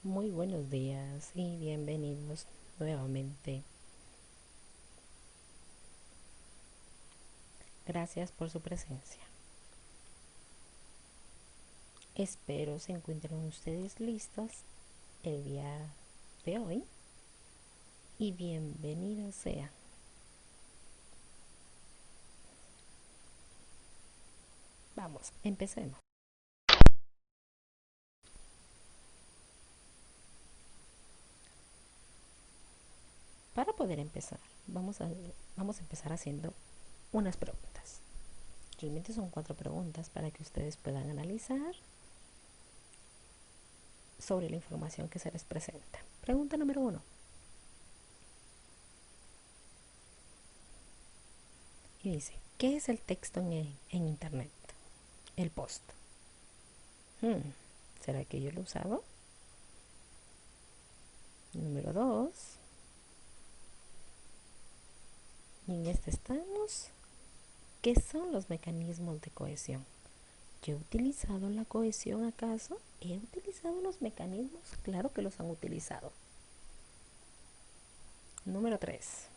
Muy buenos días y bienvenidos nuevamente. Gracias por su presencia. Espero se encuentren ustedes listos el día de hoy y bienvenidos sea. Vamos, empecemos. Para poder empezar, vamos a empezar haciendo unas preguntas. Realmente son 4 preguntas para que ustedes puedan analizar sobre la información que se les presenta. Pregunta número 1. Y dice, ¿qué es el texto en Internet? El post. ¿Será que yo lo he usado? Número 2. Y en este estamos. ¿Qué son los mecanismos de cohesión? ¿Yo he utilizado la cohesión acaso? ¿He utilizado los mecanismos? Claro que los han utilizado. Número 3.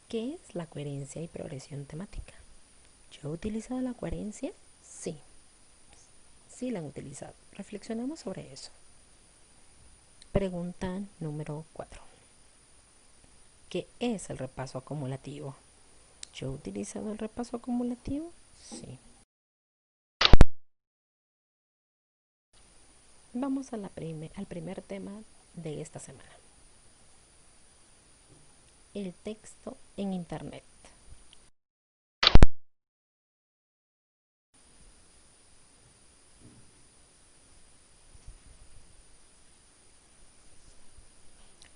¿Qué es la coherencia y progresión temática? ¿Yo he utilizado la coherencia? Sí, sí la han utilizado. Reflexionemos sobre eso. Pregunta número 4. ¿Qué es el repaso acumulativo? ¿Yo he utilizado el repaso acumulativo? Sí. Vamos al primer tema de esta semana. El texto en Internet.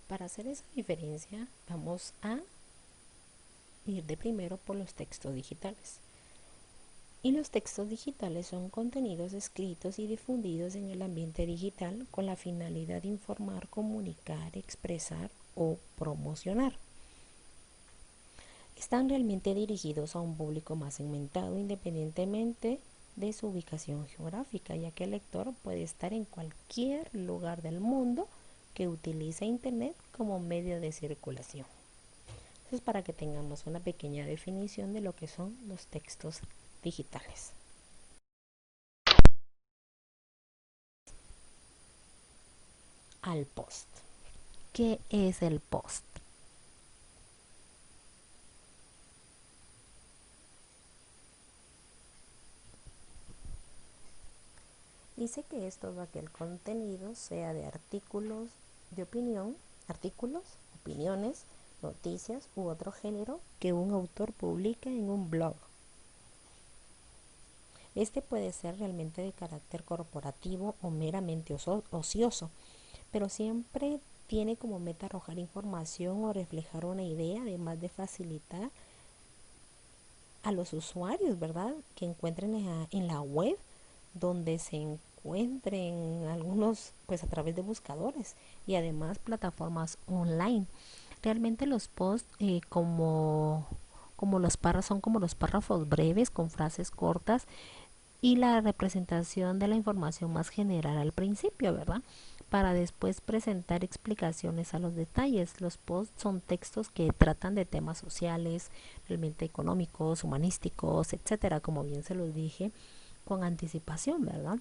Para hacer esa diferencia, vamos a ir de primero por los textos digitales. Y los textos digitales son contenidos escritos y difundidos en el ambiente digital con la finalidad de informar, comunicar, expresar o promocionar. Están realmente dirigidos a un público más segmentado independientemente de su ubicación geográfica, ya que el lector puede estar en cualquier lugar del mundo que utilice Internet como medio de circulación. Eso es para que tengamos una pequeña definición de lo que son los textos digitales. Al post. ¿Qué es el post? Dice que es todo aquel contenido, sea de artículos de opinión, artículos, opiniones, noticias u otro género que un autor publica en un blog. Este puede ser realmente de carácter corporativo o meramente ocioso, pero siempre tiene como meta arrojar información o reflejar una idea, además de facilitar a los usuarios, ¿verdad? Que encuentren en la web donde se encuentren algunos pues a través de buscadores y además plataformas online. Realmente los posts como los párrafos son como los párrafos breves con frases cortas y la representación de la información más general al principio, ¿verdad? Para después presentar explicaciones a los detalles. Los posts son textos que tratan de temas sociales, realmente económicos, humanísticos, etcétera, como bien se los dije, con anticipación, ¿verdad?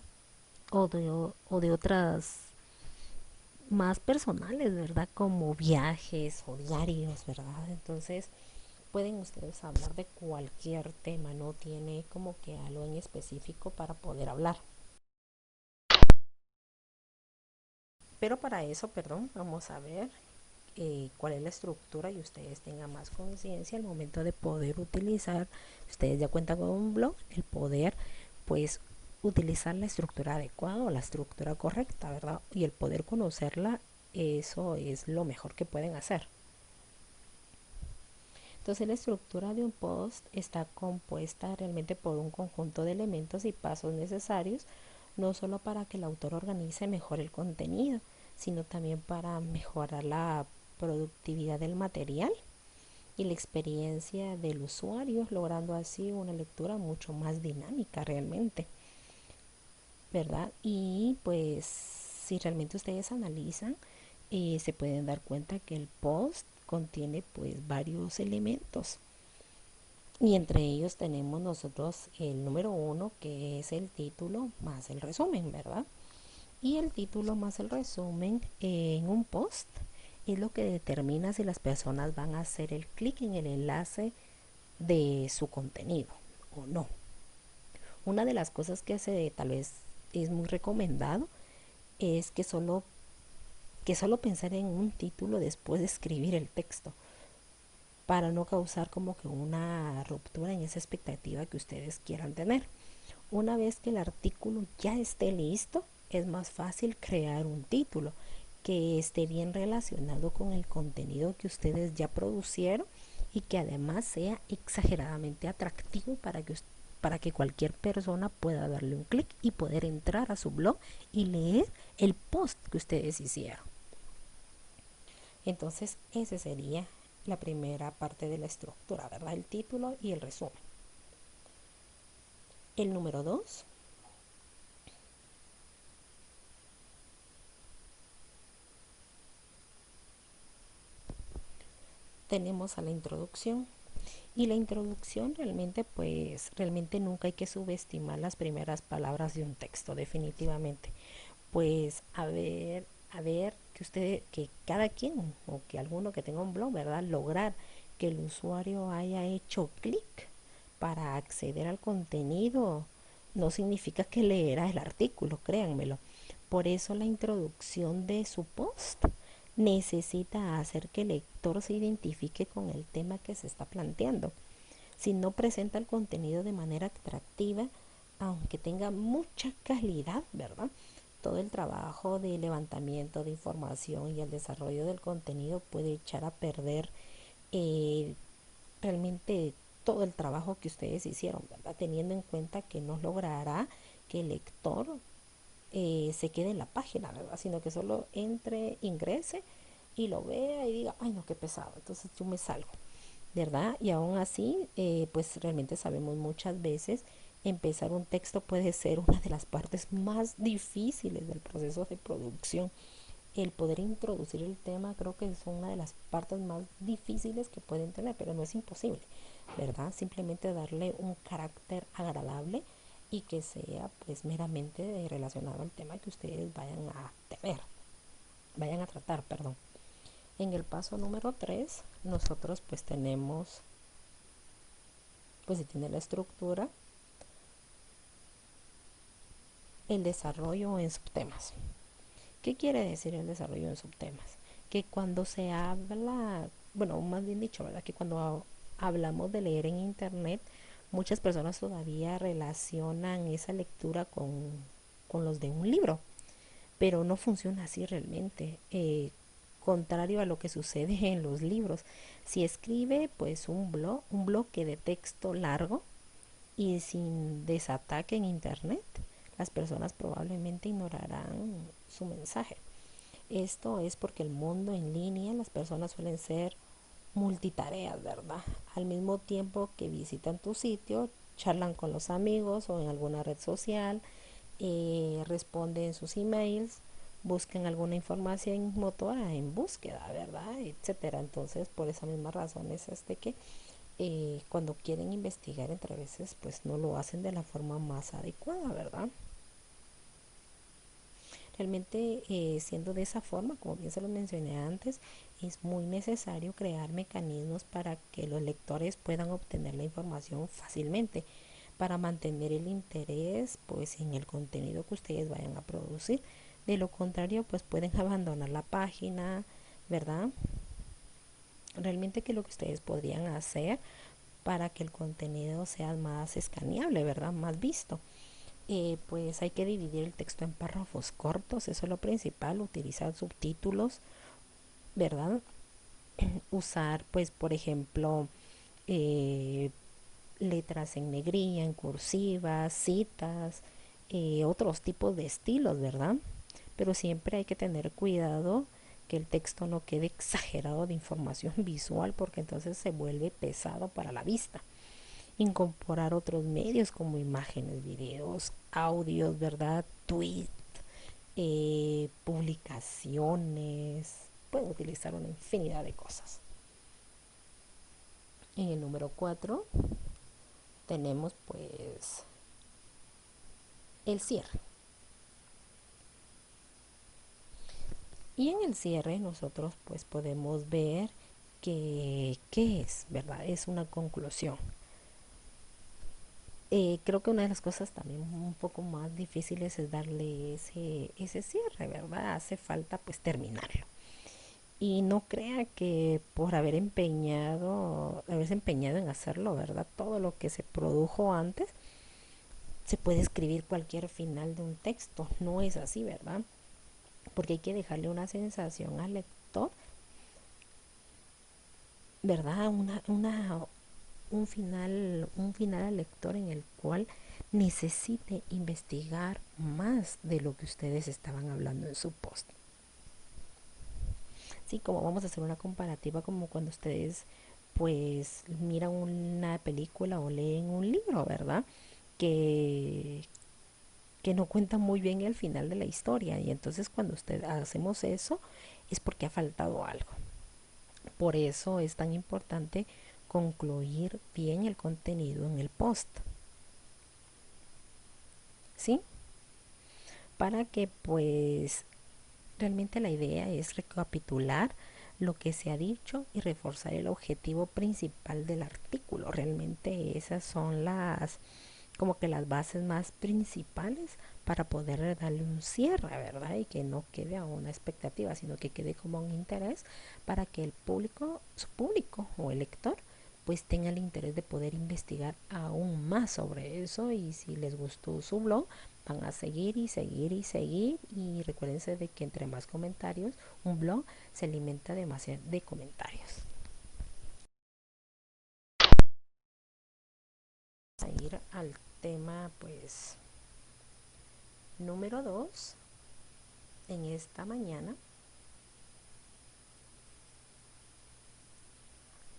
O de otras más personales, ¿verdad? Como viajes o diarios, ¿verdad? Entonces, pueden ustedes hablar de cualquier tema, no tiene como que algo en específico para poder hablar. Pero para eso, perdón, vamos a ver cuál es la estructura y ustedes tengan más conciencia al momento de poder utilizar, ustedes ya cuentan con un blog, el poder pues utilizar la estructura adecuada o la estructura correcta, ¿verdad? Y el poder conocerla, eso es lo mejor que pueden hacer. Entonces la estructura de un post está compuesta realmente por un conjunto de elementos y pasos necesarios, no solo para que el autor organice mejor el contenido, sino también para mejorar la productividad del material y la experiencia del usuario, logrando así una lectura mucho más dinámica realmente. ¿verdad? Y pues si realmente ustedes analizan, se pueden dar cuenta que el post contiene pues varios elementos. Y entre ellos tenemos nosotros el número uno, que es el título más el resumen, ¿verdad? Y el título más el resumen en un post es lo que determina si las personas van a hacer el clic en el enlace de su contenido o no. Una de las cosas que se tal vez es muy recomendado es que solo pensar en un título después de escribir el texto, para no causar como que una ruptura en esa expectativa que ustedes quieran tener. Una vez que el artículo ya esté listo, es más fácil crear un título que esté bien relacionado con el contenido que ustedes ya producieron y que además sea exageradamente atractivo para que cualquier persona pueda darle un clic y poder entrar a su blog y leer el post que ustedes hicieron. Entonces, esa sería la primera parte de la estructura, ¿verdad? El título y el resumen. El número 2, tenemos a la introducción. Y la introducción realmente nunca hay que subestimar las primeras palabras de un texto, definitivamente. Pues a ver que cada quien o que alguno que tenga un blog, ¿verdad? Lograr que el usuario haya hecho clic para acceder al contenido no significa que leerá el artículo, créanmelo. Por eso la introducción de su post necesita hacer que el lector se identifique con el tema que se está planteando. Si no presenta el contenido de manera atractiva, aunque tenga mucha calidad, ¿verdad? Todo el trabajo de levantamiento de información y el desarrollo del contenido puede echar a perder eh, realmente todo el trabajo que ustedes hicieron, ¿verdad? Teniendo en cuenta que no logrará que el lector se quede en la página, ¿verdad? Sino que solo entre, ingrese y lo vea y diga, ay no, qué pesado, entonces yo me salgo, ¿verdad? Y aún así, pues realmente sabemos muchas veces empezar un texto puede ser una de las partes más difíciles del proceso de producción. El poder introducir el tema creo que es una de las partes más difíciles que pueden tener, pero no es imposible, ¿verdad? Simplemente darle un carácter agradable y que sea pues meramente relacionado al tema que ustedes vayan a tener, vayan a tratar, perdón. En el paso número 3 nosotros pues tenemos, pues se tiene la estructura, el desarrollo en subtemas. ¿Qué quiere decir el desarrollo en subtemas? Que cuando se habla, bueno, más bien dicho, ¿verdad? Que cuando hablamos de leer en internet, muchas personas todavía relacionan esa lectura con los de un libro, pero no funciona así realmente. Contrario a lo que sucede en los libros, si escribe pues un bloque de texto largo y sin desataque en internet, las personas probablemente ignorarán su mensaje. Esto es porque el mundo en línea, las personas suelen ser multitareas, ¿verdad? Al mismo tiempo que visitan tu sitio, charlan con los amigos o en alguna red social, responden sus emails, buscan alguna información motora en búsqueda, ¿verdad? Etcétera. Entonces, por esa misma razón es que cuando quieren investigar entre veces, pues no lo hacen de la forma más adecuada, ¿verdad? Realmente, siendo de esa forma, como bien se lo mencioné antes, es muy necesario crear mecanismos para que los lectores puedan obtener la información fácilmente, para mantener el interés pues en el contenido que ustedes vayan a producir. De lo contrario, pues pueden abandonar la página, ¿verdad? Realmente, que lo que ustedes podrían hacer para que el contenido sea más escaneable, ¿verdad? Más visto. Pues hay que dividir el texto en párrafos cortos, eso es lo principal, utilizar subtítulos, ¿verdad? Usar, pues, por ejemplo, eh, letras en negrilla, en cursiva, citas, otros tipos de estilos, ¿verdad? Pero siempre hay que tener cuidado que el texto no quede exagerado de información visual, porque entonces se vuelve pesado para la vista. incorporar otros medios como imágenes, videos, audios, ¿verdad? Tweets, publicaciones, pueden utilizar una infinidad de cosas. En el número 4 tenemos pues el cierre. Y en el cierre nosotros pues podemos ver que qué es, ¿verdad? Es una conclusión. Creo que una de las cosas también un poco más difíciles es darle ese cierre, ¿verdad? Hace falta pues terminarlo. Y no crea que por haberse empeñado en hacerlo, ¿verdad? Todo lo que se produjo antes, se puede escribir cualquier final de un texto. No es así, ¿verdad? Porque hay que dejarle una sensación al lector, ¿verdad? Un final al lector en el cual necesite investigar más de lo que ustedes estaban hablando en su post. Sí, como vamos a hacer una comparativa como cuando ustedes pues miran una película o leen un libro, ¿verdad? Que, que no cuenta muy bien el final de la historia y entonces cuando hacemos eso es porque ha faltado algo. Por eso es tan importante concluir bien el contenido en el post, ¿sí? Para que pues realmente la idea es recapitular lo que se ha dicho y reforzar el objetivo principal del artículo. Realmente esas son como que las bases más principales para poder darle un cierre, ¿verdad? Y que no quede a una expectativa, sino que quede como un interés para que el público, su público o el lector, pues tenga el interés de poder investigar aún más sobre eso y si les gustó su blog, van a seguir y seguir y seguir y recuérdense de que entre más comentarios, un blog se alimenta demasiado de comentarios. Vamos a ir al tema pues número 2 en esta mañana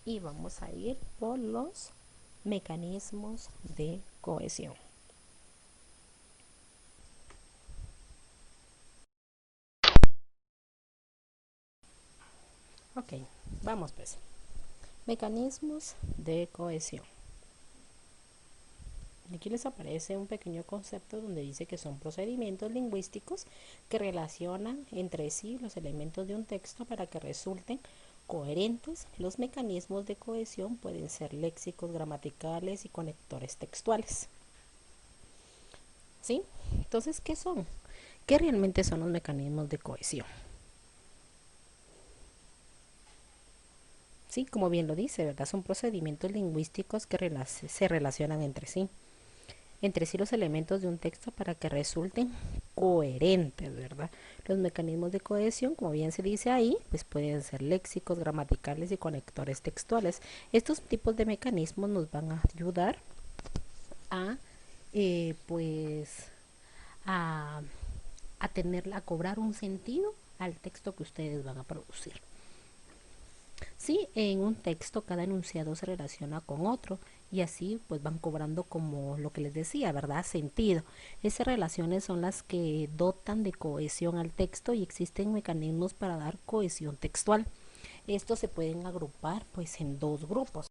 y vamos a ir por los mecanismos de cohesión. Ok, vamos pues. Mecanismos de cohesión. Aquí les aparece un pequeño concepto donde dice que son procedimientos lingüísticos que relacionan entre sí los elementos de un texto para que resulten coherentes. Los mecanismos de cohesión pueden ser léxicos, gramaticales y conectores textuales. ¿Sí? Entonces, ¿qué son? ¿Qué realmente son los mecanismos de cohesión? Sí, como bien lo dice, ¿verdad? Son procedimientos lingüísticos que se relacionan entre sí los elementos de un texto para que resulten coherentes, ¿verdad? Los mecanismos de cohesión, como bien se dice ahí, pues pueden ser léxicos, gramaticales y conectores textuales. Estos tipos de mecanismos nos van a ayudar a, pues, a, a cobrar un sentido al texto que ustedes van a producir. Sí, en un texto cada enunciado se relaciona con otro y así pues van cobrando como lo que les decía, ¿verdad? Sentido. Esas relaciones son las que dotan de cohesión al texto y existen mecanismos para dar cohesión textual. Estos se pueden agrupar pues en dos grupos.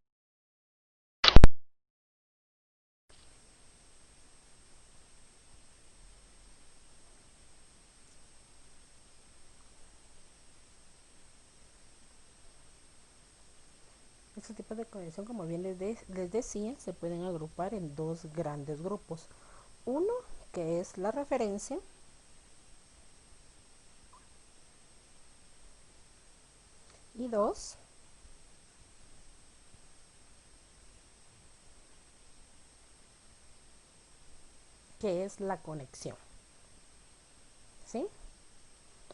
Estos tipos de cohesión, como bien les decía, se pueden agrupar en dos grandes grupos. Uno que es la referencia y dos que es la conexión. ¿Sí?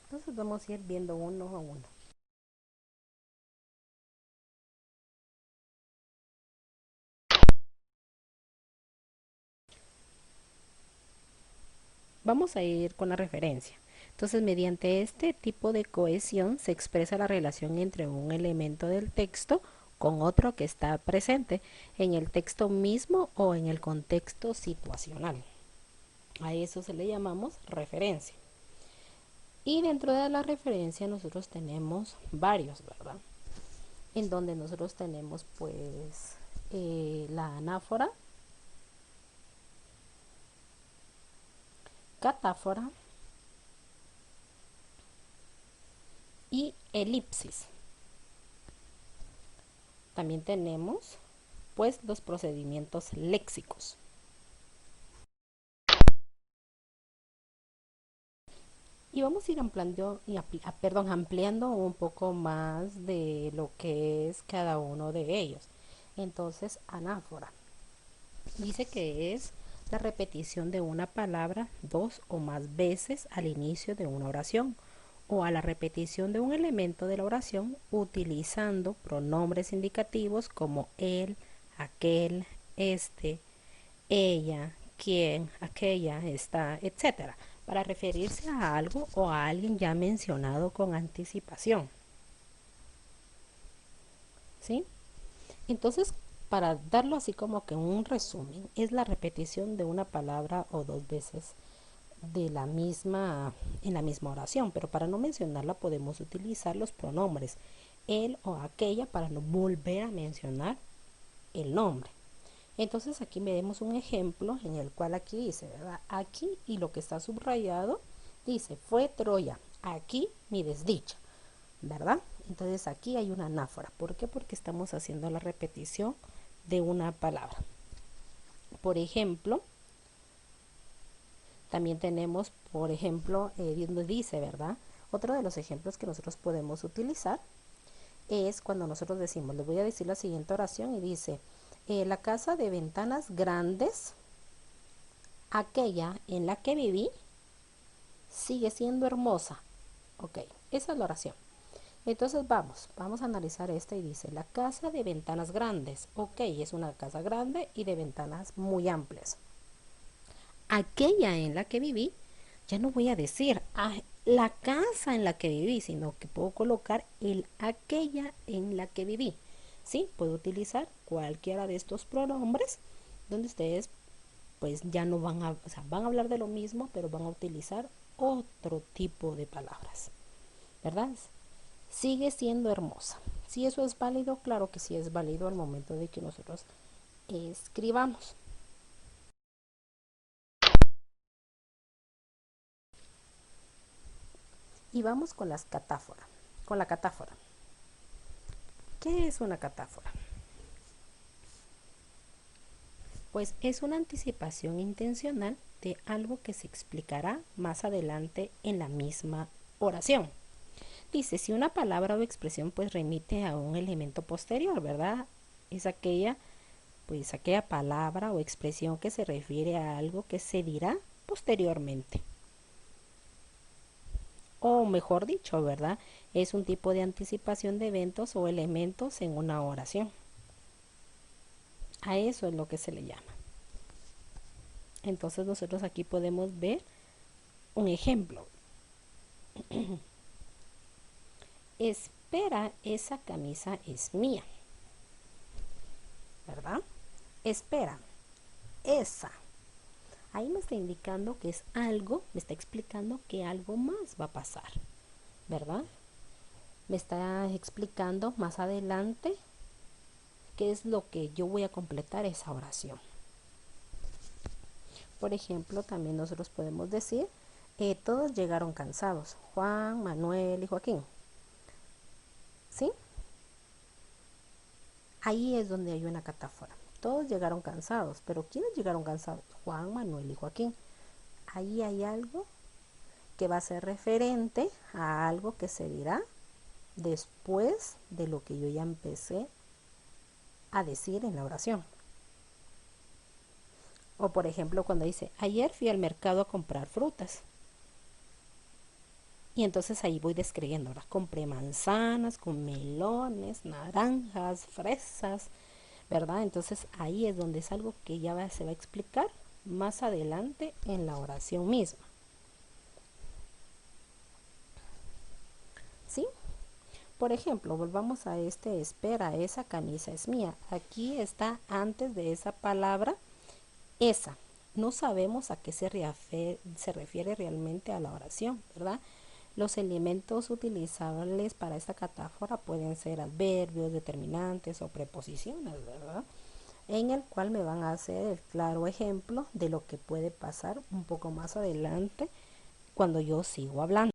Entonces vamos a ir viendo uno a uno. Vamos a ir con la referencia. Entonces, mediante este tipo de cohesión se expresa la relación entre un elemento del texto con otro que está presente en el texto mismo o en el contexto situacional. A eso se le llamamos referencia. Y dentro de la referencia nosotros tenemos varios, ¿verdad? En donde nosotros tenemos pues la anáfora, catáfora y elipsis. También tenemos pues los procedimientos léxicos. Y vamos a ir ampliando un poco más de lo que es cada uno de ellos. Entonces, anáfora dice que es la repetición de una palabra dos o más veces al inicio de una oración o a la repetición de un elemento de la oración utilizando pronombres indicativos como él, aquel, este, ella, quién, aquella, esta, etcétera, para referirse a algo o a alguien ya mencionado con anticipación. ¿Sí? Entonces, para darlo así como que un resumen, es la repetición de una palabra o dos veces de la misma en la misma oración, pero para no mencionarla podemos utilizar los pronombres él o aquella para no volver a mencionar el nombre. Entonces aquí vemos un ejemplo en el cual aquí dice, ¿verdad? Aquí, y lo que está subrayado dice, fue Troya, aquí mi desdicha, ¿verdad? Entonces aquí hay una anáfora. ¿Por qué? Porque estamos haciendo la repetición de una palabra. Por ejemplo, también tenemos, por ejemplo, donde dice, ¿verdad? Otro de los ejemplos que nosotros podemos utilizar es cuando nosotros decimos, les voy a decir la siguiente oración y dice, la casa de ventanas grandes, aquella en la que viví, sigue siendo hermosa. Ok, esa es la oración. Entonces vamos a analizar esta y dice, la casa de ventanas grandes. Ok, es una casa grande y de ventanas muy amplias. Aquella en la que viví, ya no voy a decir la casa en la que viví, sino que puedo colocar el aquella en la que viví. ¿Sí? Puedo utilizar cualquiera de estos pronombres donde ustedes pues ya no van a, o sea, van a hablar de lo mismo, pero van a utilizar otro tipo de palabras, ¿verdad? Sigue siendo hermosa. Si eso es válido, claro que sí es válido al momento de que nosotros escribamos. Y vamos con las catáforas, con la catáfora. ¿Qué es una catáfora? Pues es una anticipación intencional de algo que se explicará más adelante en la misma oración. Dice, si una palabra o expresión pues remite a un elemento posterior, ¿verdad? Es aquella palabra o expresión que se refiere a algo que se dirá posteriormente. O mejor dicho, ¿verdad? Es un tipo de anticipación de eventos o elementos en una oración. A eso es lo que se le llama. Entonces nosotros aquí podemos ver un ejemplo. Espera, esa camisa es mía, ¿verdad? Espera, esa. Ahí me está indicando que es algo, me está explicando que algo más va a pasar, ¿verdad? Me está explicando más adelante qué es lo que yo voy a completar esa oración. Por ejemplo, también nosotros podemos decir, todos llegaron cansados, Juan, Manuel y Joaquín. ¿Sí? Ahí es donde hay una catáfora. Todos llegaron cansados, pero ¿quiénes llegaron cansados? Juan, Manuel y Joaquín. Ahí hay algo que va a ser referente a algo que se dirá después de lo que yo ya empecé a decir en la oración. O por ejemplo cuando dice, ayer fui al mercado a comprar frutas. Y entonces ahí voy describiendo, ¿verdad? Compré manzanas, con melones, naranjas, fresas, ¿verdad? Entonces ahí es donde es algo que ya se va a explicar más adelante en la oración misma. ¿Sí? Por ejemplo, volvamos a este espera, esa camisa es mía. Aquí está antes de esa palabra esa. No sabemos a qué se refiere realmente a la oración, ¿verdad? Los elementos utilizables para esta catáfora pueden ser adverbios, determinantes o preposiciones, ¿verdad? En el cual me van a hacer el claro ejemplo de lo que puede pasar un poco más adelante cuando yo sigo hablando.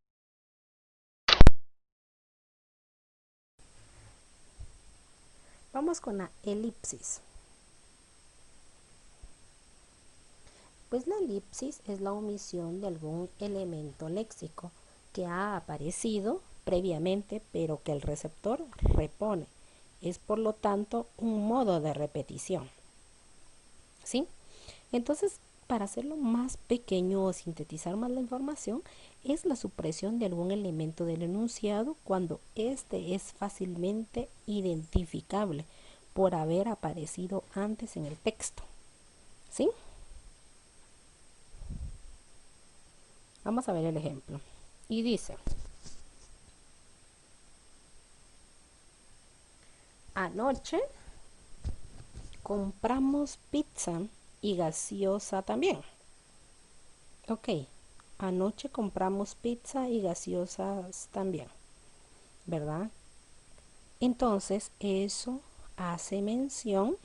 Vamos con la elipsis. Pues la elipsis es la omisión de algún elemento léxico que ha aparecido previamente pero que el receptor repone. Es por lo tanto un modo de repetición. ¿Sí? Entonces, para hacerlo más pequeño o sintetizar más la información, es la supresión de algún elemento del enunciado cuando éste es fácilmente identificable por haber aparecido antes en el texto. ¿Sí? Vamos a ver el ejemplo. Y dice, anoche compramos pizza y gaseosa también. Ok, anoche compramos pizza y gaseosas también, ¿verdad? Entonces eso hace mención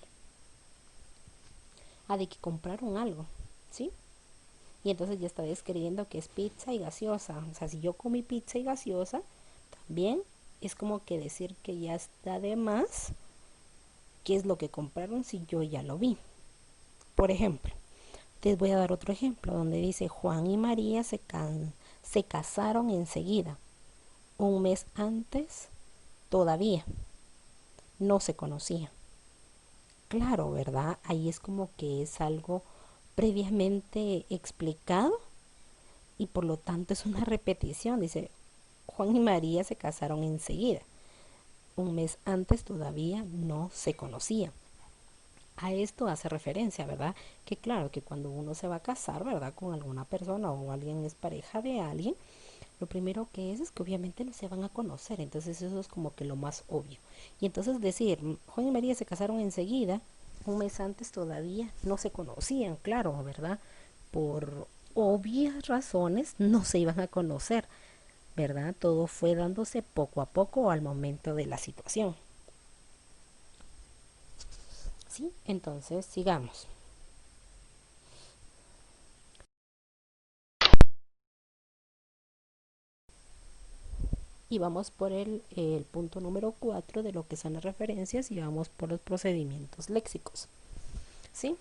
a de que compraron algo, ¿sí? Y entonces ya está describiendo que es pizza y gaseosa. O sea, si yo comí pizza y gaseosa, también es como que decir que ya está de más qué es lo que compraron si yo ya lo vi. Por ejemplo, les voy a dar otro ejemplo donde dice Juan y María se casaron enseguida. Un mes antes todavía no se conocía. Claro, ¿verdad? Ahí es como que es algo previamente explicado y por lo tanto es una repetición. Dice, Juan y María se casaron enseguida. Un mes antes todavía no se conocían. A esto hace referencia, ¿verdad? Que claro, que cuando uno se va a casar, ¿verdad? Con alguna persona o alguien es pareja de alguien, lo primero que es que obviamente no se van a conocer. Entonces eso es como que lo más obvio. Y entonces decir, Juan y María se casaron enseguida, un mes antes todavía no se conocían, claro, ¿verdad? Por obvias razones no se iban a conocer, ¿verdad? Todo fue dándose poco a poco al momento de la situación. ¿Sí? Entonces, sigamos. Y vamos por el punto número 4 de lo que son las referencias y vamos por los procedimientos léxicos. ¿Sí?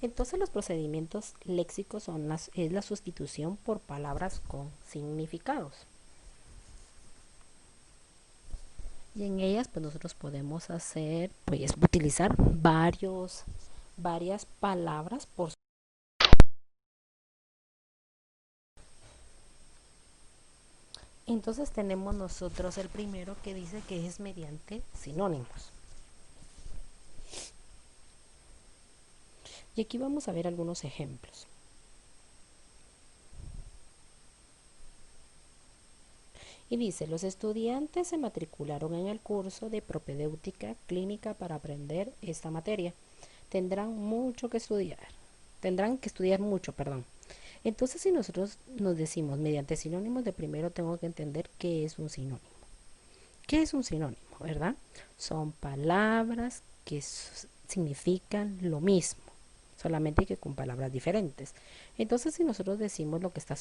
Entonces los procedimientos léxicos es la sustitución por palabras con significados. Y en ellas pues nosotros podemos utilizar varias palabras por. Entonces tenemos nosotros el primero que dice que es mediante sinónimos. Y aquí vamos a ver algunos ejemplos. Y dice, los estudiantes se matricularon en el curso de propedéutica clínica para aprender esta materia. Tendrán que estudiar mucho, perdón. Entonces, si nosotros nos decimos mediante sinónimos, de primero tengo que entender qué es un sinónimo. ¿Qué es un sinónimo, verdad? Son palabras que significan lo mismo, solamente que con palabras diferentes. Entonces, si nosotros decimos lo que está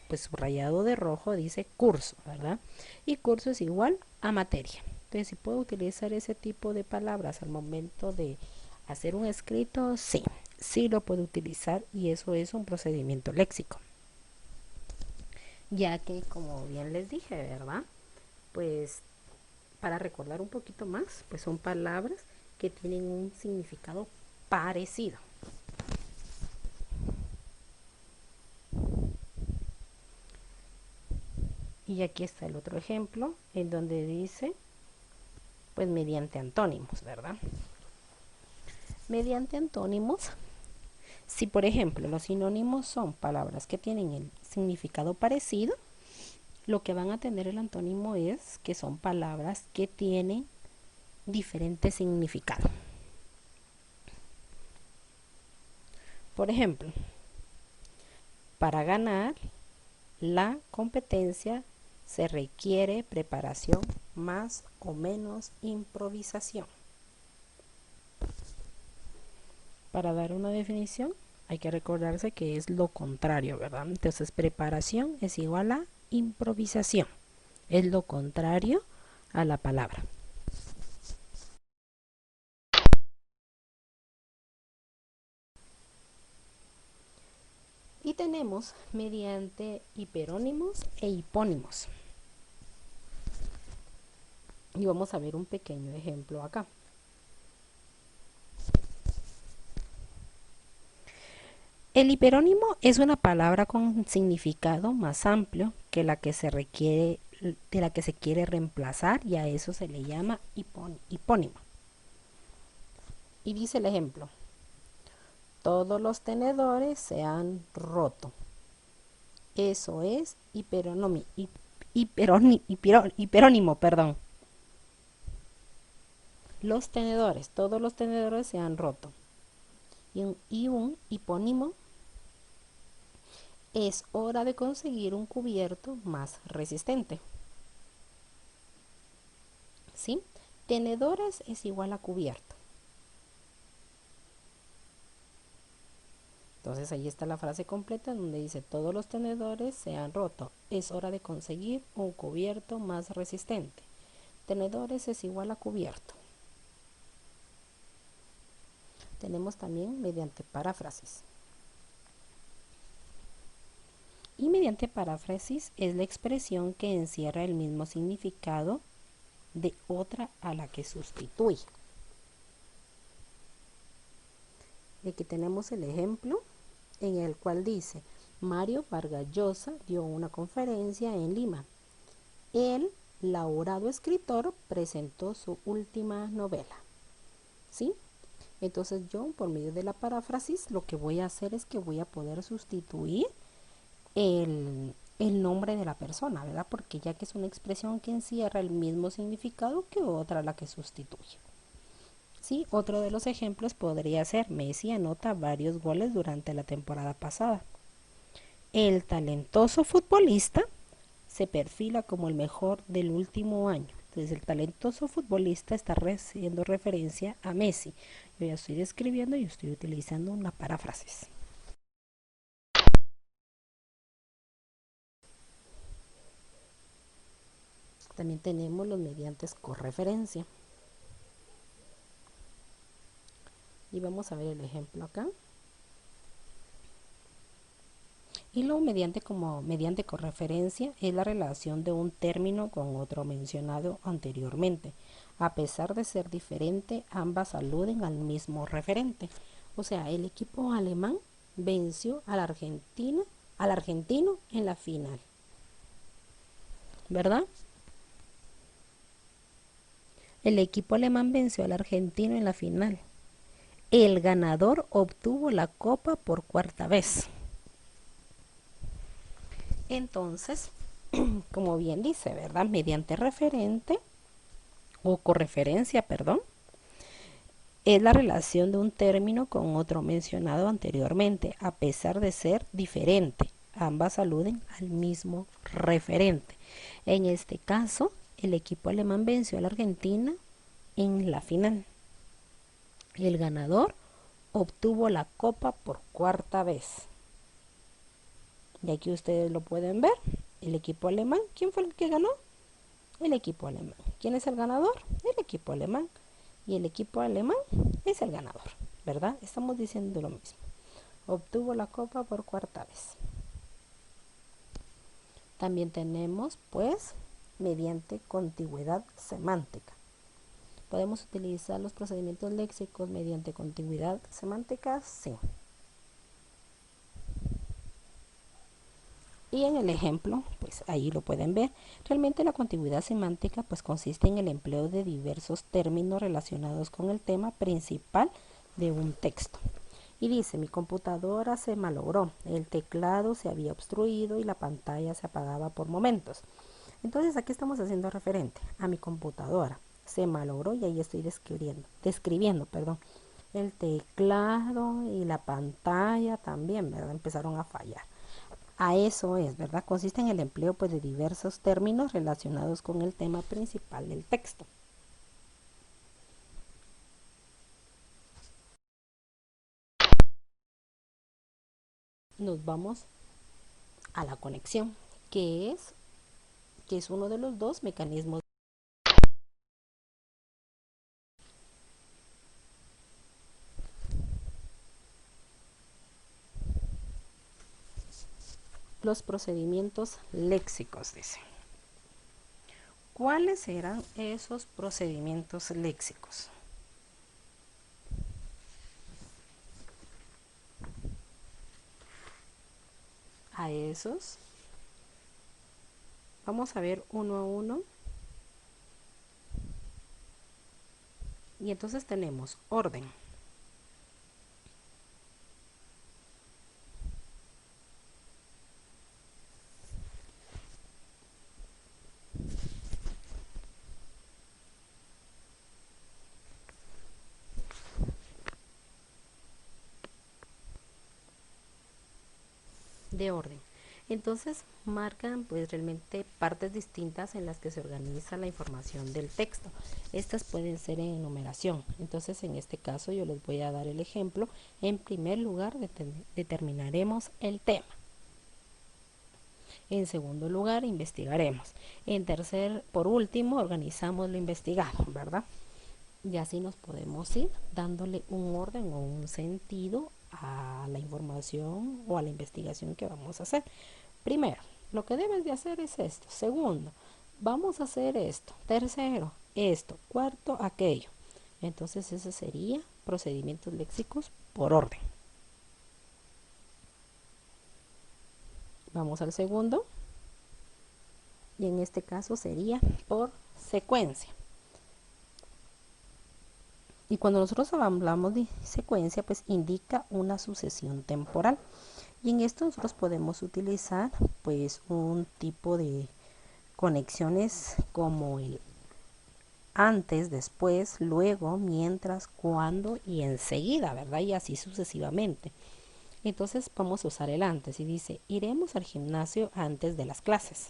pues subrayado de rojo, dice curso, ¿verdad? Y curso es igual a materia. Entonces, si puedo utilizar ese tipo de palabras al momento de hacer un escrito, sí, sí lo puedo utilizar y eso es un procedimiento léxico. Ya que, como bien les dije, ¿verdad? Pues para recordar un poquito más, pues son palabras que tienen un significado parecido. Y aquí está el otro ejemplo, en donde dice, pues mediante antónimos, ¿verdad? Mediante antónimos, si por ejemplo los sinónimos son palabras que tienen el significado parecido, lo que van a tener el antónimo es que son palabras que tienen diferente significado. Por ejemplo, para ganar la competencia se requiere preparación más o menos improvisación. Para dar una definición hay que recordarse que es lo contrario, ¿verdad? Entonces preparación es igual a improvisación. Es lo contrario a la palabra. Y tenemos mediante hiperónimos e hipónimos. Y vamos a ver un pequeño ejemplo acá. El hiperónimo es una palabra con significado más amplio que la que se requiere, de la que se quiere reemplazar, y a eso se le llama hipónimo. Y dice el ejemplo: todos los tenedores se han roto. Eso es hiperónimo, perdón. Los tenedores, todos los tenedores se han roto. Y un hipónimo es hora de conseguir un cubierto más resistente. ¿Sí? Tenedores es igual a cubierto. Entonces ahí está la frase completa donde dice: todos los tenedores se han roto. Es hora de conseguir un cubierto más resistente. Tenedores es igual a cubierto. Tenemos también mediante paráfrasis. Y mediante paráfrasis es la expresión que encierra el mismo significado de otra a la que sustituye. Y aquí tenemos el ejemplo en el cual dice: Mario Vargas Llosa dio una conferencia en Lima. El laureado escritor presentó su última novela. ¿Sí? Entonces yo, por medio de la paráfrasis, lo que voy a hacer es que voy a poder sustituir el nombre de la persona, ¿verdad? Porque ya que es una expresión que encierra el mismo significado que otra a la que sustituye. Sí, otro de los ejemplos podría ser: Messi anota varios goles durante la temporada pasada. El talentoso futbolista se perfila como el mejor del último año. Entonces el talentoso futbolista está haciendo referencia a Messi. Yo ya estoy describiendo y estoy utilizando una paráfrasis. También tenemos los mediantes con referencia. Y vamos a ver el ejemplo acá. Y lo mediante con referencia es la relación de un término con otro mencionado anteriormente. A pesar de ser diferente, ambas aluden al mismo referente. O sea, el equipo alemán venció al argentino en la final. ¿Verdad? El equipo alemán venció al argentino en la final. El ganador obtuvo la copa por cuarta vez. Entonces, como bien dice, ¿verdad? Mediante referente o correferencia, perdón, es la relación de un término con otro mencionado anteriormente, a pesar de ser diferente. Ambas aluden al mismo referente. En este caso, el equipo alemán venció a la Argentina en la final. El ganador obtuvo la copa por cuarta vez. Y aquí ustedes lo pueden ver. El equipo alemán, ¿quién fue el que ganó? El equipo alemán. ¿Quién es el ganador? El equipo alemán. Y el equipo alemán es el ganador, ¿verdad? Estamos diciendo lo mismo. Obtuvo la copa por cuarta vez. También tenemos, pues, mediante contigüidad semántica. ¿Podemos utilizar los procedimientos léxicos mediante contigüidad semántica? Sí. Y en el ejemplo, pues ahí lo pueden ver. Realmente la contigüidad semántica pues consiste en el empleo de diversos términos relacionados con el tema principal de un texto. Y dice, mi computadora se malogró, el teclado se había obstruido y la pantalla se apagaba por momentos. Entonces aquí estamos haciendo referente a mi computadora. Se malogró y ahí estoy describiendo, el teclado y la pantalla también, ¿verdad? Empezaron a fallar. A eso es, ¿verdad? Consiste en el empleo pues, de diversos términos relacionados con el tema principal del texto. Nos vamos a la conexión, que es uno de los dos mecanismos. Los procedimientos léxicos, dice. ¿Cuáles eran esos procedimientos léxicos? A esos vamos a ver uno a uno. Y entonces tenemos orden, de orden. Entonces marcan pues realmente partes distintas en las que se organiza la información del texto. Estas pueden ser en enumeración. Entonces en este caso yo les voy a dar el ejemplo. En primer lugar determinaremos el tema. En segundo lugar investigaremos. Por último organizamos lo investigado, ¿verdad? Y así nos podemos ir dándole un orden o un sentido a la información o a la investigación que vamos a hacer. Primero, lo que debes de hacer es esto. Segundo, vamos a hacer esto. Tercero, esto. Cuarto, aquello. Entonces ese sería procedimientos léxicos por orden. Vamos al segundo. Y en este caso sería por secuencia. Y cuando nosotros hablamos de secuencia, pues indica una sucesión temporal. Y en esto nosotros podemos utilizar pues un tipo de conexiones como el antes, después, luego, mientras, cuando y enseguida, ¿verdad? Y así sucesivamente. Entonces vamos a usar el antes y dice, iremos al gimnasio antes de las clases.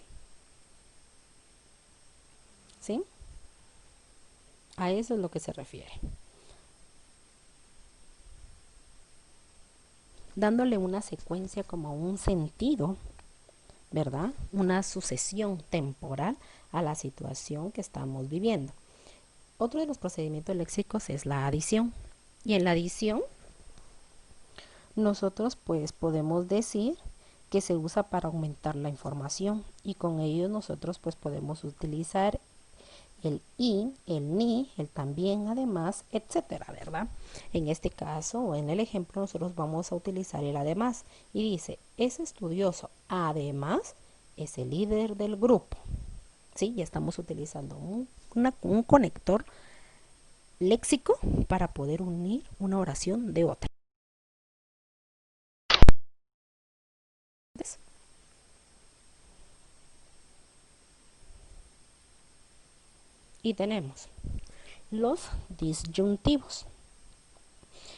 ¿Sí? A eso es lo que se refiere. Dándole una secuencia como un sentido, ¿verdad? Una sucesión temporal a la situación que estamos viviendo. Otro de los procedimientos léxicos es la adición. Y en la adición, nosotros pues podemos decir que se usa para aumentar la información y con ello nosotros pues podemos utilizar el y, el ni, el también, además, etcétera, ¿verdad? En este caso o en el ejemplo nosotros vamos a utilizar el además y dice, ese estudioso además es el líder del grupo. ¿Sí? Ya estamos utilizando un conector léxico para poder unir una oración de otra. Y tenemos los disyuntivos.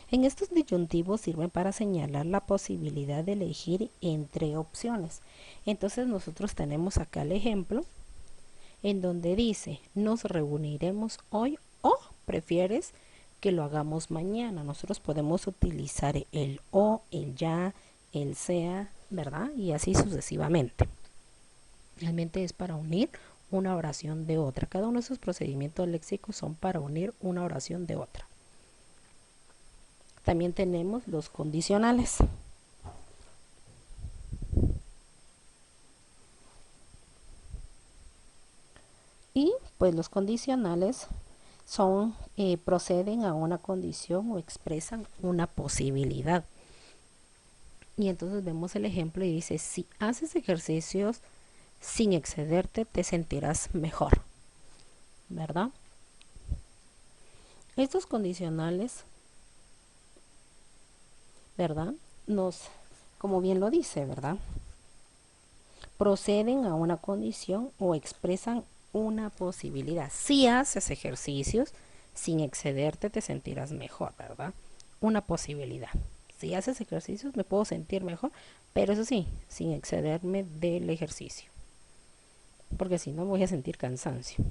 En estos disyuntivos sirven para señalar la posibilidad de elegir entre opciones. Entonces nosotros tenemos acá el ejemplo en donde dice, nos reuniremos hoy o prefieres que lo hagamos mañana. Nosotros podemos utilizar el o, el ya, el sea, ¿verdad? Y así sucesivamente. Realmente es para unir una oración de otra. Cada uno de esos procedimientos léxicos son para unir una oración de otra. También tenemos los condicionales. Y pues los condicionales proceden a una condición o expresan una posibilidad. Y entonces vemos el ejemplo y dice, si haces ejercicios sin excederte, te sentirás mejor, ¿verdad? Estos condicionales ¿verdad? Como bien lo dice, ¿verdad? Proceden a una condición o expresan una posibilidad. Si haces ejercicios sin excederte, te sentirás mejor, ¿verdad? Una posibilidad. Si haces ejercicios, me puedo sentir mejor, pero eso sí, sin excederme del ejercicio, porque si no voy a sentir cansancio.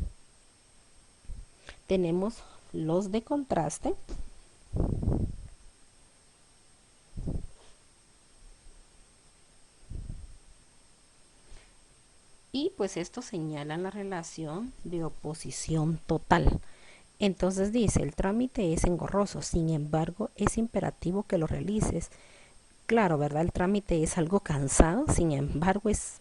Tenemos los de contraste. Y pues esto señala la relación de oposición total. Entonces dice, el trámite es engorroso, sin embargo es imperativo que lo realices. Claro, ¿verdad? El trámite es algo cansado, sin embargo es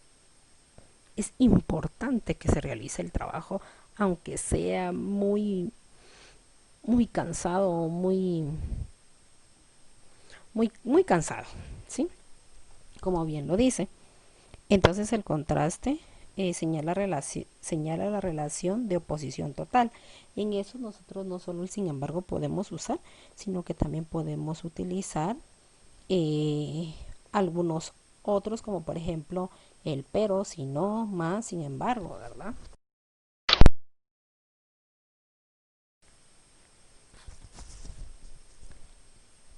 importante que se realice el trabajo, aunque sea muy cansado, muy cansado, ¿sí? Como bien lo dice. Entonces el contraste señala la relación de oposición total. En eso nosotros no solo el sin embargo podemos usar, sino que también podemos utilizar eh, algunos otros, como por ejemplo el pero, si no, más, sin embargo, ¿verdad?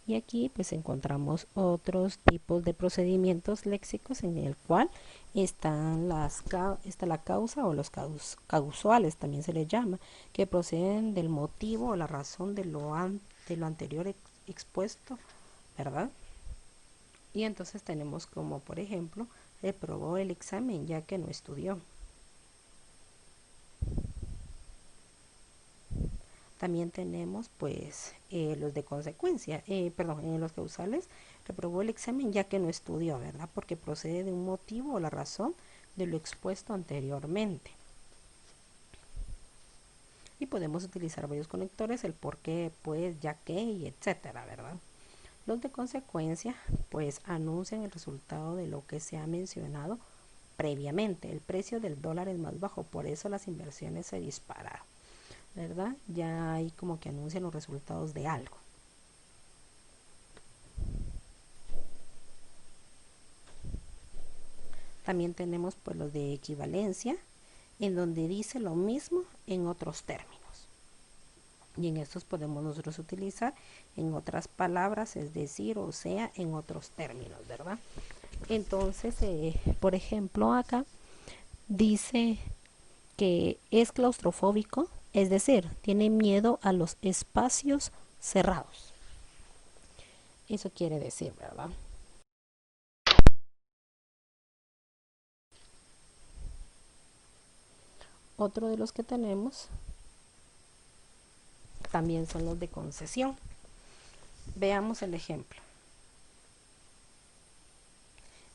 Y aquí pues encontramos otros tipos de procedimientos léxicos en el cual está la causa o los causales también se le llama, que proceden del motivo o la razón de lo anterior expuesto, ¿verdad? Y entonces tenemos como por ejemplo, reprobó el examen ya que no estudió. También tenemos pues los de consecuencia, perdón, en los causales reprobó el examen ya que no estudió, ¿verdad? Porque procede de un motivo o la razón de lo expuesto anteriormente. Y podemos utilizar varios conectores, el por qué, pues, ya que y etcétera, ¿verdad? Los de consecuencia pues anuncian el resultado de lo que se ha mencionado previamente. El precio del dólar es más bajo, por eso las inversiones se dispararon, ¿verdad? Ya hay como que anuncian los resultados de algo. También tenemos pues los de equivalencia, en donde dice lo mismo en otros términos. Y en estos podemos nosotros utilizar en otras palabras, es decir, o sea, en otros términos, ¿verdad? Entonces, por ejemplo, acá dice que es claustrofóbico, es decir, tiene miedo a los espacios cerrados. Eso quiere decir, ¿verdad? Otro de los que tenemos también son los de concesión. Veamos el ejemplo.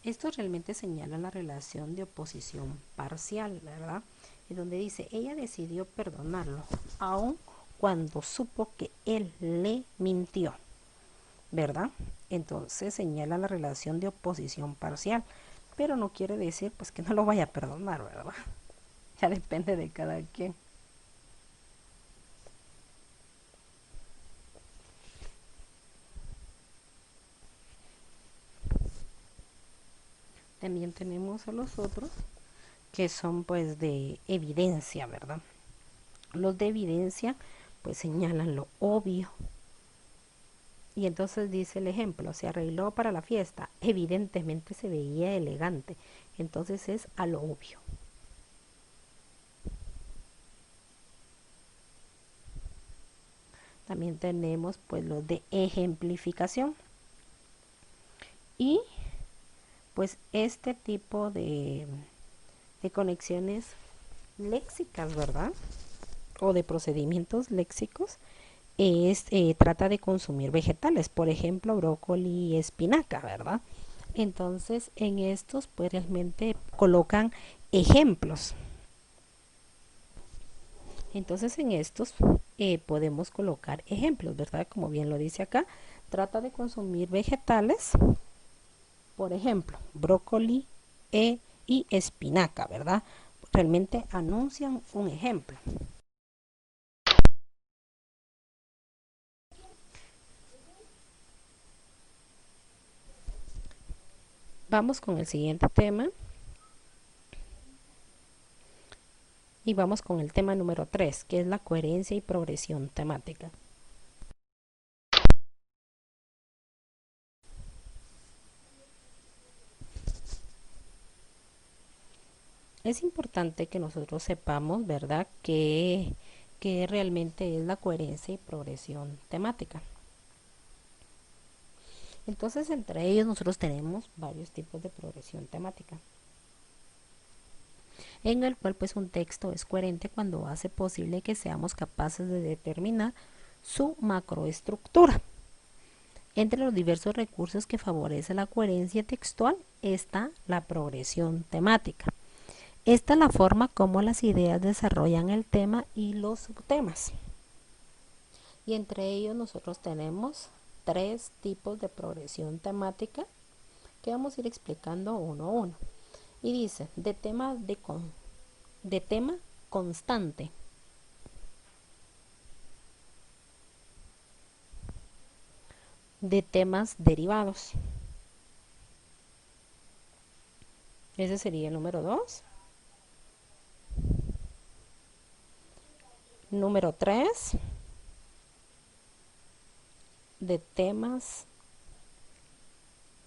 Esto realmente señala la relación de oposición parcial, ¿verdad? En donde dice, ella decidió perdonarlo, aun cuando supo que él le mintió, ¿verdad? Entonces señala la relación de oposición parcial, pero no quiere decir pues que no lo vaya a perdonar, ¿verdad? Ya depende de cada quien. También tenemos a los otros que son pues de evidencia, ¿verdad? Los de evidencia pues señalan lo obvio. Y entonces dice el ejemplo, se arregló para la fiesta, evidentemente se veía elegante, entonces es a lo obvio. También tenemos pues los de ejemplificación y pues este tipo de conexiones léxicas, ¿verdad? O de procedimientos léxicos trata de consumir vegetales, por ejemplo, brócoli y espinaca, ¿verdad? Entonces, en estos, pues realmente colocan ejemplos. Entonces, en estos podemos colocar ejemplos, ¿verdad? Como bien lo dice acá, trata de consumir vegetales, por ejemplo, brócoli y espinaca, ¿verdad? Realmente anuncian un ejemplo. Vamos con el siguiente tema. Y vamos con el tema número 3, que es la coherencia y progresión temática. Es importante que nosotros sepamos, ¿verdad?, que realmente es la coherencia y progresión temática. Entonces, entre ellos nosotros tenemos varios tipos de progresión temática, en el cual pues un texto es coherente cuando hace posible que seamos capaces de determinar su macroestructura. Entre los diversos recursos que favorecen la coherencia textual está la progresión temática. Esta es la forma como las ideas desarrollan el tema y los subtemas. Y entre ellos nosotros tenemos 3 tipos de progresión temática que vamos a ir explicando uno a uno. Y dice, de tema constante, de temas derivados. Ese sería el número 2. Número 3, de temas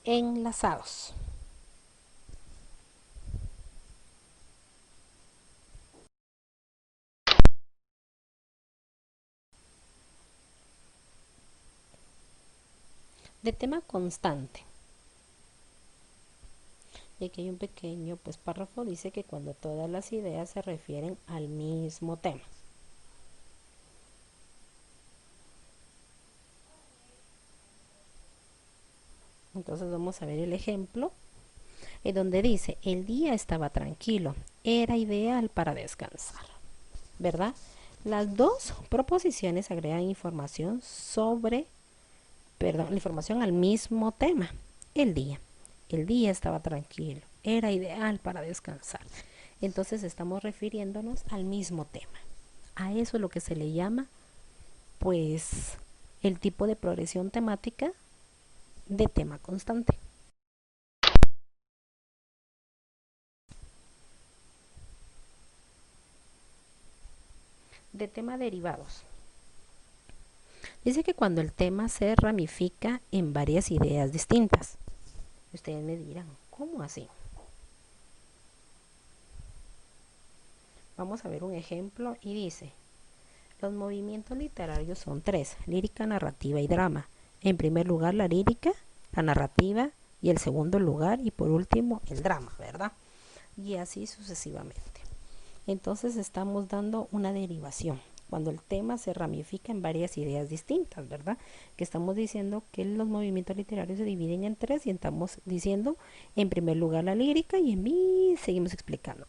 enlazados. De tema constante. Y aquí hay un pequeño párrafo, dice que cuando todas las ideas se refieren al mismo tema. Entonces vamos a ver el ejemplo, en donde dice, el día estaba tranquilo, era ideal para descansar, ¿verdad? Las dos proposiciones agregan información la información al mismo tema, el día. El día estaba tranquilo, era ideal para descansar. Entonces estamos refiriéndonos al mismo tema. A eso es lo que se le llama, pues, el tipo de progresión temática de tema constante. De tema derivados. Dice que cuando el tema se ramifica en varias ideas distintas. Ustedes me dirán, ¿cómo así? Vamos a ver un ejemplo y dice, los movimientos literarios son 3, lírica, narrativa y drama. En primer lugar la lírica, la narrativa y el segundo lugar y por último el drama, ¿verdad? Y así sucesivamente. Entonces estamos dando una derivación cuando el tema se ramifica en varias ideas distintas, ¿verdad? Que estamos diciendo que los movimientos literarios se dividen en 3 y estamos diciendo en primer lugar la lírica y en mí seguimos explicando.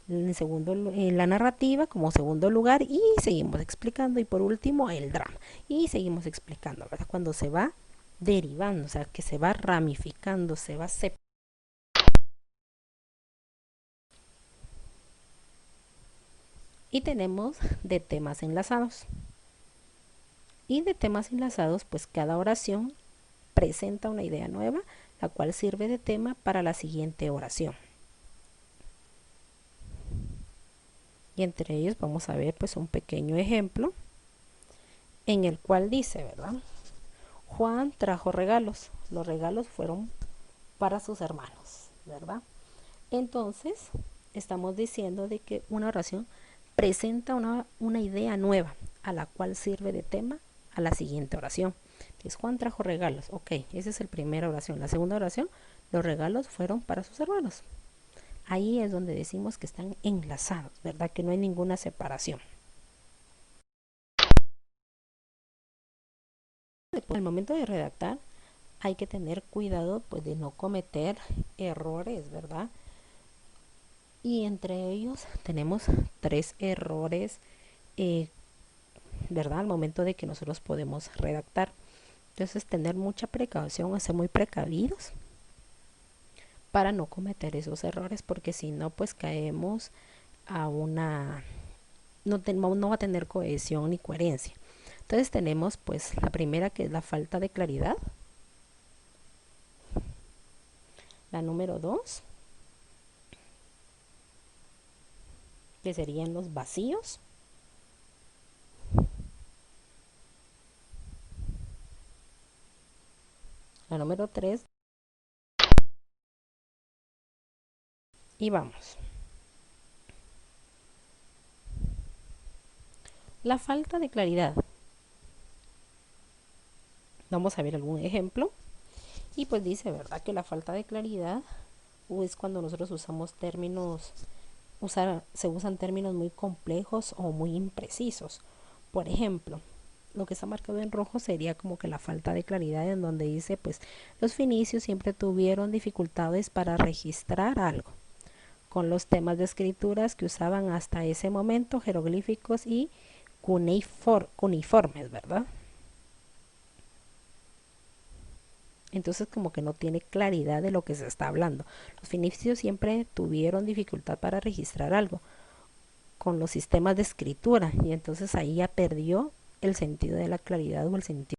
En segundo, la narrativa como segundo lugar y seguimos explicando y por último el drama y seguimos explicando, ¿verdad? Cuando se va derivando, o sea, que se va ramificando, se va separando. Y tenemos de temas enlazados. Y de temas enlazados, pues cada oración presenta una idea nueva, la cual sirve de tema para la siguiente oración. Y entre ellos vamos a ver pues un pequeño ejemplo en el cual dice, ¿verdad? Juan trajo regalos. Los regalos fueron para sus hermanos, ¿verdad? Entonces, estamos diciendo de que una oración presenta una idea nueva, a la cual sirve de tema a la siguiente oración. Entonces, Juan trajo regalos. Ok, esa es la primera oración. La segunda oración, los regalos fueron para sus hermanos. Ahí es donde decimos que están enlazados, ¿verdad? Que no hay ninguna separación. Al momento de redactar, hay que tener cuidado pues de no cometer errores, ¿verdad? Y entre ellos tenemos 3 errores, ¿verdad? Al momento de que nosotros podemos redactar. Entonces, tener mucha precaución, ser muy precavidos para no cometer esos errores, porque si no, pues caemos a no va a tener cohesión ni coherencia. Entonces tenemos pues la primera, que es la falta de claridad. La número 2, que serían los vacíos. La número 3, y vamos. La falta de claridad. Vamos a ver algún ejemplo. Y pues dice, ¿verdad? Que la falta de claridad es cuando nosotros usamos términos, se usan términos muy complejos o muy imprecisos. Por ejemplo, lo que está marcado en rojo sería como que la falta de claridad, en donde dice, pues, los fenicios siempre tuvieron dificultades para registrar algo, con los temas de escrituras que usaban hasta ese momento, jeroglíficos y cuneiformes, ¿verdad? Entonces como que no tiene claridad de lo que se está hablando. Los fenicios siempre tuvieron dificultad para registrar algo con los sistemas de escritura, y entonces ahí ya perdió el sentido de la claridad o el sentido.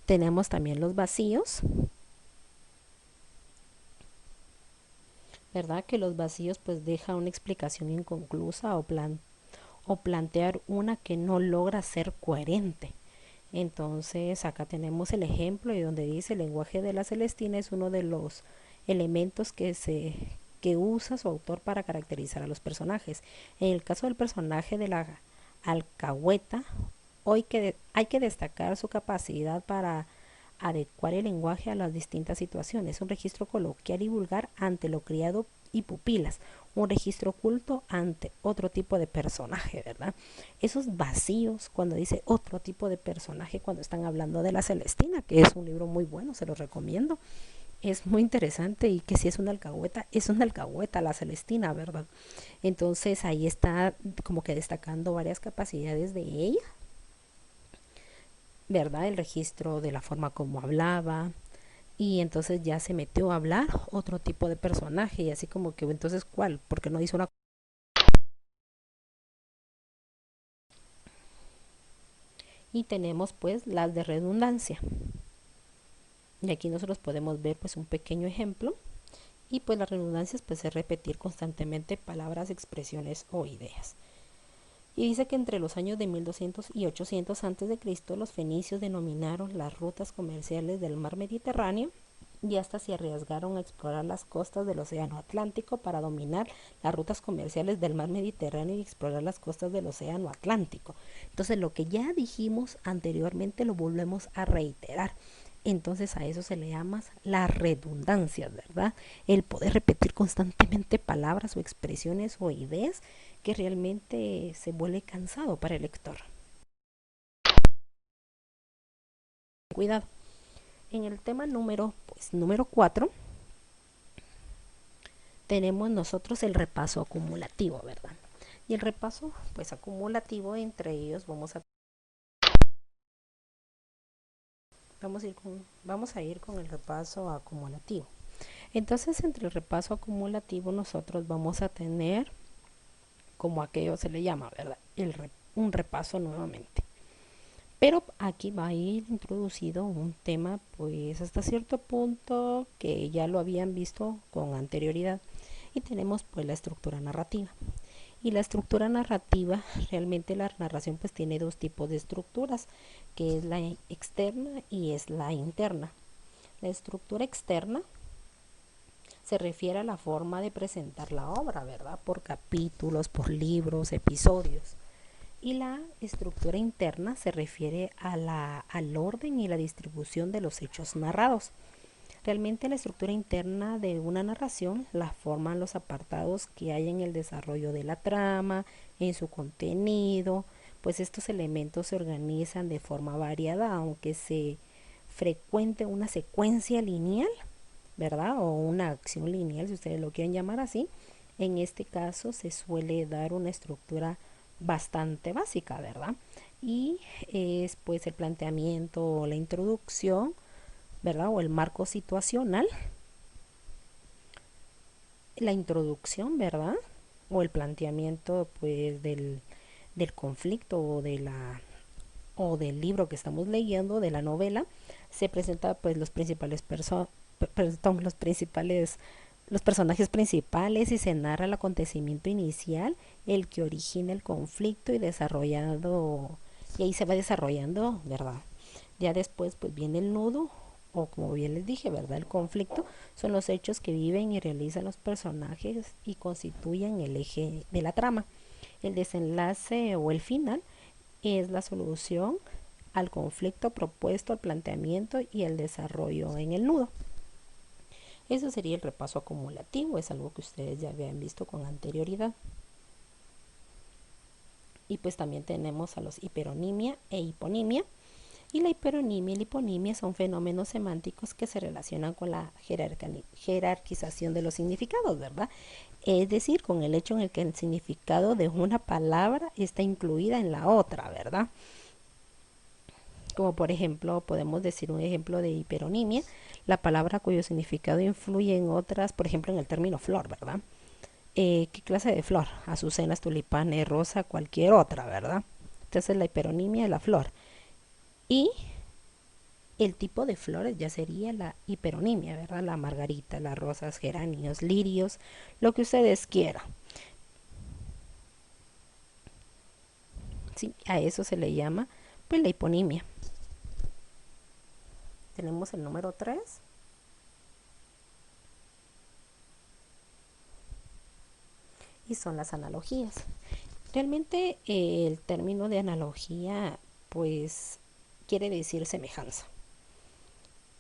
Tenemos también los vacíos, ¿verdad? Que los vacíos pues deja una explicación inconclusa o plantear una que no logra ser coherente. Entonces acá tenemos el ejemplo y donde dice el lenguaje de la Celestina es uno de los elementos que usa su autor para caracterizar a los personajes. En el caso del personaje de la alcahueta, hay que destacar su capacidad para adecuar el lenguaje a las distintas situaciones, un registro coloquial y vulgar ante lo criado y pupilas, un registro oculto ante otro tipo de personaje, ¿verdad? Esos vacíos cuando dice otro tipo de personaje, cuando están hablando de la Celestina, que es un libro muy bueno, se lo recomiendo, es muy interesante, y que si es una alcahueta la Celestina, ¿verdad? Entonces ahí está como que destacando varias capacidades de ella, ¿verdad? El registro de la forma como hablaba, y entonces ya se metió a hablar otro tipo de personaje, y así como que entonces ¿cuál? Porque no hizo una. Y tenemos pues las de redundancia, y aquí nosotros podemos ver pues un pequeño ejemplo. Y pues las redundancias pues es repetir constantemente palabras, expresiones o ideas. Y dice que entre los años de 1200 y 800 a.C. los fenicios denominaron las rutas comerciales del mar Mediterráneo, y hasta se arriesgaron a explorar las costas del Océano Atlántico para dominar las rutas comerciales del mar Mediterráneo y explorar las costas del Océano Atlántico. Entonces lo que ya dijimos anteriormente lo volvemos a reiterar. Entonces a eso se le llama la redundancia, ¿verdad? El poder repetir constantemente palabras o expresiones o ideas que realmente se vuelve cansado para el lector. Cuidado. En el tema número 4 tenemos nosotros el repaso acumulativo, ¿verdad? Y el repaso pues acumulativo, entre ellos vamos a ir con el repaso acumulativo. Entonces, entre el repaso acumulativo nosotros vamos a tener, como aquello se le llama, ¿verdad? Un repaso nuevamente. Pero aquí va a ir introducido un tema pues hasta cierto punto que ya lo habían visto con anterioridad, y tenemos pues la estructura narrativa. Y la estructura narrativa, realmente la narración pues tiene dos tipos de estructuras, que es la externa y es la interna. La estructura externa se refiere a la forma de presentar la obra, ¿verdad? Por capítulos, por libros, episodios. Y la estructura interna se refiere al orden y la distribución de los hechos narrados. Realmente la estructura interna de una narración la forman los apartados que hay en el desarrollo de la trama, en su contenido, pues estos elementos se organizan de forma variada, aunque se frecuente una secuencia lineal, ¿verdad? O una acción lineal, si ustedes lo quieren llamar así. En este caso se suele dar una estructura bastante básica, ¿verdad? Y es pues el planteamiento o la introducción, ¿verdad? O el marco situacional, la introducción, ¿verdad? O el planteamiento pues del conflicto o del libro que estamos leyendo, de la novela, se presenta pues los personajes principales y se narra el acontecimiento inicial, el que origina el conflicto y ahí se va desarrollando, ¿verdad? Ya después pues viene el nudo, o como bien les dije, ¿verdad? El conflicto son los hechos que viven y realizan los personajes y constituyen el eje de la trama. El desenlace o el final es la solución al conflicto propuesto, al planteamiento y el desarrollo en el nudo. Eso sería el repaso acumulativo, es algo que ustedes ya habían visto con anterioridad. Y pues también tenemos a los hiperonimia e hiponimia. Y la hiperonimia y la hiponimia son fenómenos semánticos que se relacionan con la jerarquización de los significados, ¿verdad? Es decir, con el hecho en el que el significado de una palabra está incluida en la otra, ¿verdad? Como por ejemplo, podemos decir un ejemplo de hiperonimia, la palabra cuyo significado influye en otras, por ejemplo, en el término flor, ¿verdad? ¿Qué clase de flor? Azucenas, tulipanes, rosa, cualquier otra, ¿verdad? Entonces la hiperonimia es la flor. Y el tipo de flores ya sería la hiperonimia, ¿verdad? La margarita, las rosas, geranios, lirios, lo que ustedes quieran. Sí, a eso se le llama pues la hiponimia. Tenemos el número 3. Y son las analogías. Realmente el término de analogía pues quiere decir semejanza,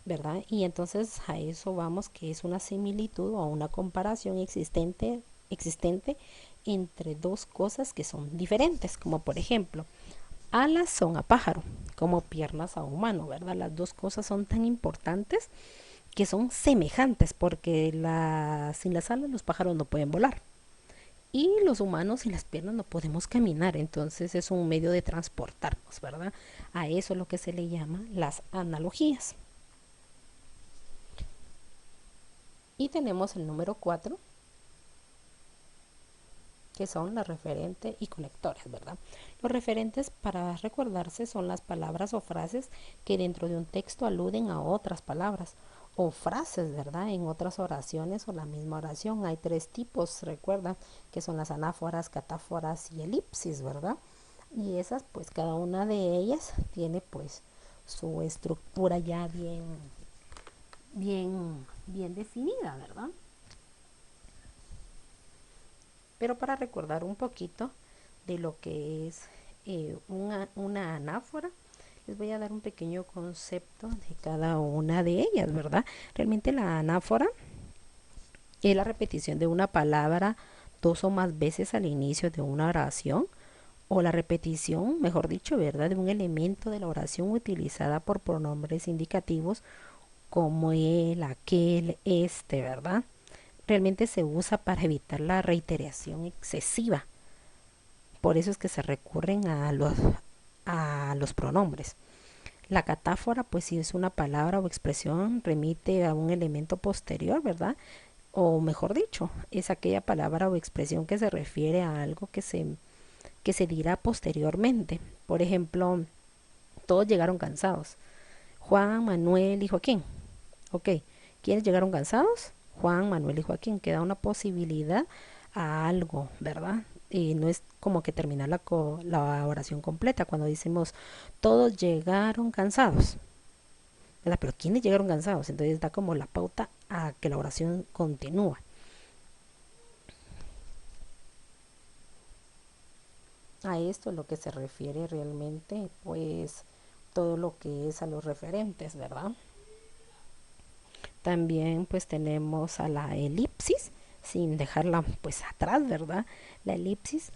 ¿verdad? Y entonces a eso vamos, que es una similitud o una comparación existente entre dos cosas que son diferentes, como por ejemplo, alas son a pájaro, como piernas a humano, ¿verdad? Las dos cosas son tan importantes que son semejantes, porque sin las alas los pájaros no pueden volar. Y los humanos sin las piernas no podemos caminar, entonces es un medio de transportarnos, ¿verdad? A eso es lo que se le llama las analogías. Y tenemos el número 4, que son las referentes y conectores, ¿verdad? Los referentes, para recordarse, son las palabras o frases que dentro de un texto aluden a otras palabras o frases, ¿verdad? En otras oraciones o la misma oración. Hay 3 tipos, recuerda, que son las anáforas, catáforas y elipsis, ¿verdad? Y esas, pues cada una de ellas tiene pues su estructura ya bien definida, ¿verdad? Pero para recordar un poquito de lo que es una anáfora, les voy a dar un pequeño concepto de cada una de ellas, ¿verdad? Realmente la anáfora es la repetición de una palabra 2 o más veces al inicio de una oración, o la repetición, mejor dicho, ¿verdad?, de un elemento de la oración utilizada por pronombres indicativos como el, aquel, este, ¿verdad? Realmente se usa para evitar la reiteración excesiva. Por eso es que se recurren a los pronombres. La catáfora, pues si es una palabra o expresión, remite a un elemento posterior, ¿verdad? O mejor dicho, es aquella palabra o expresión que se refiere a algo que se dirá posteriormente. Por ejemplo, todos llegaron cansados. Juan, Manuel y Joaquín. Ok, ¿quiénes llegaron cansados? Juan, Manuel y Joaquín. Queda una posibilidad a algo, ¿verdad? Y no es como que terminar la oración completa cuando decimos todos llegaron cansados, ¿verdad? Pero ¿quiénes llegaron cansados? Entonces da como la pauta a que la oración continúa. A esto es lo que se refiere realmente, pues todo lo que es a los referentes, ¿verdad? También pues tenemos a la elipsis, sin dejarla pues atrás, ¿verdad? La elipsis,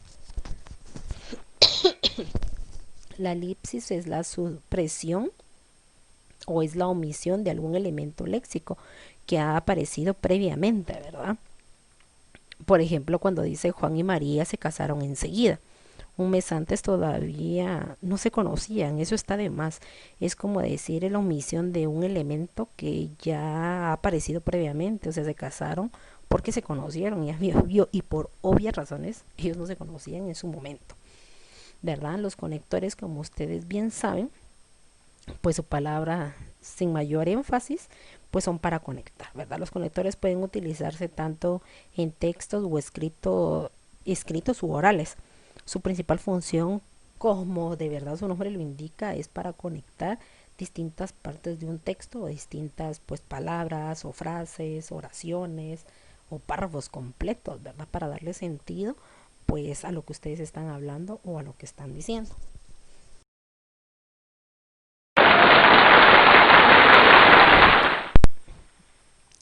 la elipsis es la supresión o es la omisión de algún elemento léxico que ha aparecido previamente, ¿verdad? Por ejemplo, cuando dice Juan y María se casaron enseguida. Un mes antes todavía no se conocían, eso está de más. Es como decir la omisión de un elemento que ya ha aparecido previamente, o sea, se casaron porque se conocieron y por obvias razones ellos no se conocían en su momento. ¿verdad? Los conectores, como ustedes bien saben, pues su palabra sin mayor énfasis, pues son para conectar, ¿verdad? Los conectores pueden utilizarse tanto en textos o escritos u orales. Su principal función, como de verdad su nombre lo indica, es para conectar distintas partes de un texto o distintas pues palabras o frases, oraciones o párrafos completos, ¿verdad? Para darle sentido pues a lo que ustedes están hablando o a lo que están diciendo.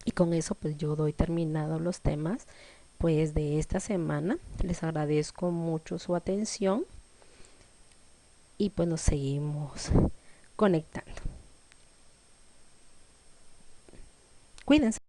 Y con eso pues yo doy terminados los temas pues de esta semana. Les agradezco mucho su atención y pues nos seguimos conectando. Cuídense.